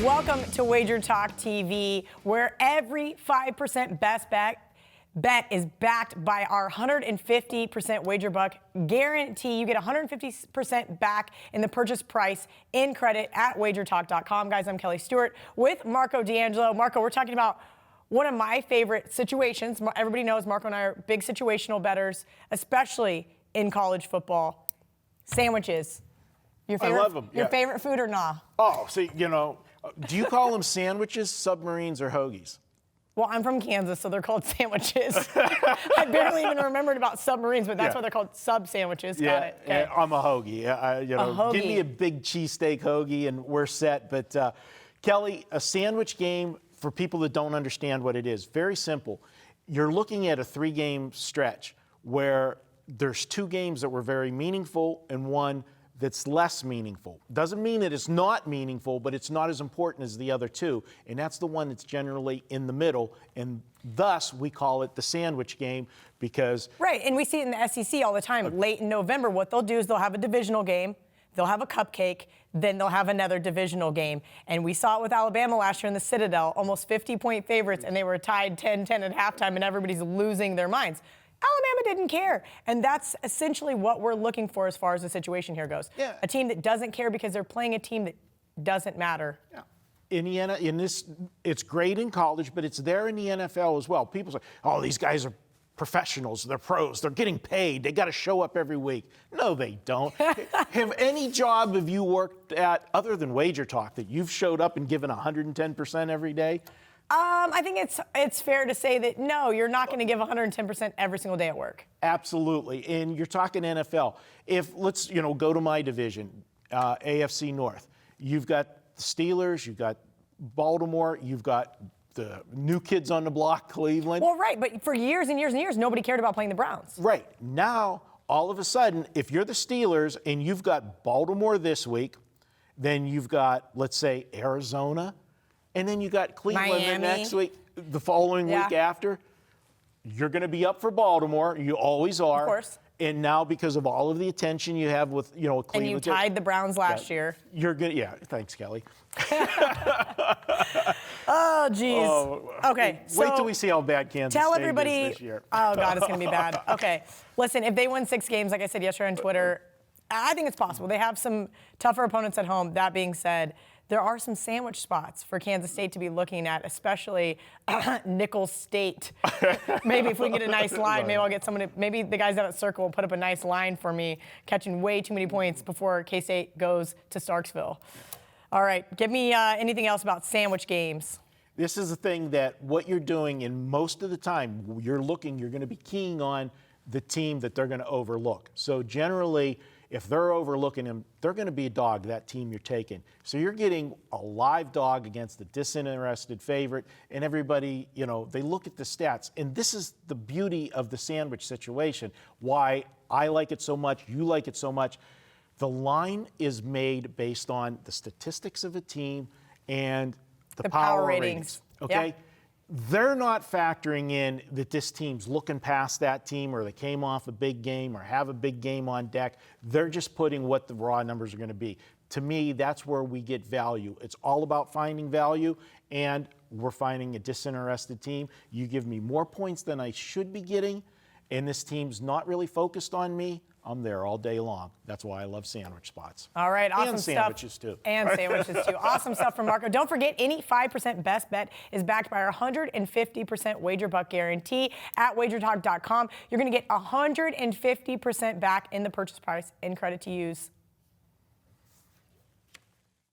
Welcome to WagerTalk TV, where every 5% best bet is backed by our 150% wager buck guarantee. You get 150% back in the purchase price in credit at wagertalk.com. Guys, I'm Kelly Stewart with Marco D'Angelo. Marco, we're talking about one of my favorite situations. Everybody knows Marco and I are big situational bettors, especially in college football. Sandwiches. Your favorite, I love them. Your favorite food or nah? Oh, so, do you call them sandwiches, submarines, or hoagies? Well, I'm from Kansas, so they're called sandwiches. I barely even remembered about submarines, but that's why they're called sub sandwiches. Got it. Okay. Yeah, I'm a hoagie. A hoagie. Give me a big cheesesteak hoagie, and we're set. But Kelly, a sandwich game for people that don't understand what it is, very simple. You're looking at a 3-game stretch where there's 2 games that were very meaningful and one that's less meaningful. Doesn't mean that it's not meaningful, but it's not as important as the other 2. And that's the one that's generally in the middle. And thus, we call it the sandwich game because... Right, and we see it in the SEC all the time. Late in November, what they'll do is they'll have a divisional game, they'll have a cupcake, then they'll have another divisional game. And we saw it with Alabama last year in the Citadel, almost 50-point favorites, and they were tied 10-10 at halftime, and everybody's losing their minds. Alabama didn't care, and that's essentially what we're looking for as far as the situation here goes. Yeah. A team that doesn't care because they're playing a team that doesn't matter. Yeah. It's great in college, but it's there in the NFL as well. People say, oh, these guys are professionals, they're pros, they're getting paid, they got to show up every week. No, they don't. Have any job have you worked at, other than WagerTalk, that you've showed up and given 110% every day? I think it's fair to say that, no, you're not going to give 110% every single day at work. Absolutely. And you're talking NFL. Let's go to my division, AFC North. You've got the Steelers, you've got Baltimore, you've got the new kids on the block, Cleveland. Well, right, but for years and years and years, nobody cared about playing the Browns. Right. Now, all of a sudden, if you're the Steelers and you've got Baltimore this week, then you've got, let's say, Arizona, and then you got Cleveland the next week, the following week after. You're going to be up for Baltimore. You always are. Of course. And now, because of all of the attention you have with, Cleveland. And you tied the Browns last year. You're good. Yeah. Thanks, Kelly. Oh, geez. Okay. Wait till we see how bad Kansas State is this year. Oh, God, it's going to be bad. Okay. Listen, if they win 6 games, like I said yesterday on Twitter, I think it's possible. They have some tougher opponents at home. That being said, there are some sandwich spots for Kansas State to be looking at, especially Nickel State. Maybe if we get a nice line, maybe I'll get someone maybe the guys down at Circle will put up a nice line for me, catching way too many points before K-State goes to Starksville. All right, give me anything else about sandwich games. This is the thing that what you're doing, and most of the time you're going to be keying on the team that they're going to overlook. So generally, if they're overlooking them, they're going to be a dog, that team you're taking. So you're getting a live dog against a disinterested favorite, and everybody, they look at the stats. And this is the beauty of the sandwich situation, why I like it so much, you like it so much. The line is made based on the statistics of a team and the power ratings. Okay? Yep. They're not factoring in that this team's looking past that team or they came off a big game or have a big game on deck. They're just putting what the raw numbers are going to be. To me, that's where we get value. It's all about finding value, and we're finding a disinterested team. You give me more points than I should be getting, and this team's not really focused on me. I'm there all day long. That's why I love sandwich spots. All right, awesome and sandwiches stuff. too. And sandwiches too. Awesome stuff from Marco. Don't forget, any 5% best bet is backed by our 150% wager buck guarantee at wagertalk.com. You're going to get 150% back in the purchase price and credit to use.